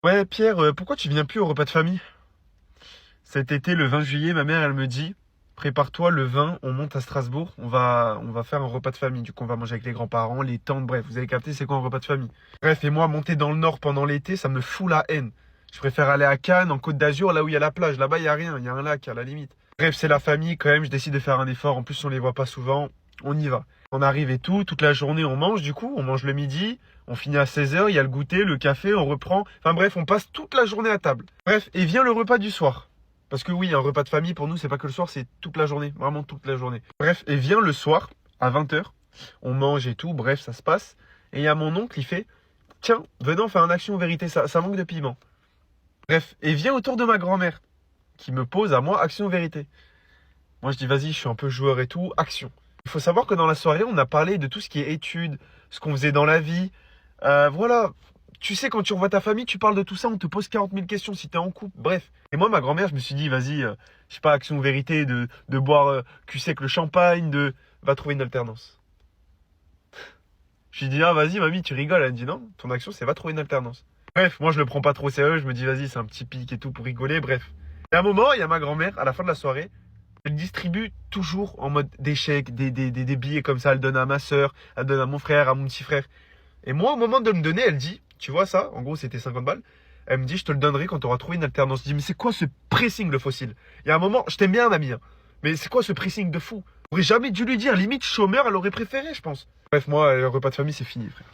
Ouais, Pierre, pourquoi tu viens plus au repas de famille? Cet été, le 20 juillet, ma mère, elle me dit, prépare-toi, le 20, on monte à Strasbourg, on va faire un repas de famille. Du coup, on va manger avec les grands-parents, les tantes, bref, vous avez capté, c'est quoi un repas de famille? Bref, et moi, monter dans le nord pendant l'été, ça me fout la haine. Je préfère aller à Cannes, en Côte d'Azur, là où il y a la plage. Là-bas, il y a rien, il y a un lac à la limite. Bref, c'est la famille quand même, je décide de faire un effort. En plus, on les voit pas souvent, on y va. On arrive et tout, toute la journée, on mange du coup, on mange le midi, on finit à 16 h, il y a le goûter, le café, on reprend. Enfin bref, on passe toute la journée à table. Bref, et vient le repas du soir. Parce que oui, un repas de famille, pour nous, c'est pas que le soir, c'est toute la journée. Vraiment toute la journée. Bref, et vient le soir, à 20 h. On mange et tout, bref, ça se passe. Et il y a mon oncle, il fait, tiens, venons faire un action vérité, ça manque de piment. Bref, et vient autour de ma grand-mère, qui me pose à moi action vérité. Moi, je dis, vas-y, je suis un peu joueur et tout, action. Il faut savoir que dans la soirée, on a parlé de tout ce qui est études, ce qu'on faisait dans la vie. Voilà. Tu sais, quand tu revois ta famille, tu parles de tout ça, on te pose 40 000 questions si t'es en couple, bref. Et moi, ma grand-mère, je me suis dit, vas-y, je sais pas, action ou vérité, de boire cul sec le champagne, va trouver une alternance. Je lui dis, ah, vas-y, mamie, tu rigoles. Elle me dit, non, ton action, c'est va trouver une alternance. Bref, moi, je le prends pas trop au sérieux, je me dis, vas-y, c'est un petit pic et tout pour rigoler, bref. Et à un moment, il y a ma grand-mère, à la fin de la soirée, elle distribue toujours en mode des chèques, des billets comme ça. Elle donne à ma soeur, elle donne à mon frère, à mon petit frère. Et moi, au moment de me donner, elle dit, tu vois ça, en gros, c'était 50 balles. Elle me dit, je te le donnerai quand tu auras trouvé une alternance. Je dis, mais c'est quoi ce pressing, le fossile? Il y a un moment, je t'aime bien, un ami, hein, mais c'est quoi ce pressing de fou? J'aurais jamais dû lui dire, limite chômeur, elle aurait préféré, je pense. Bref, moi, le repas de famille, c'est fini, frère.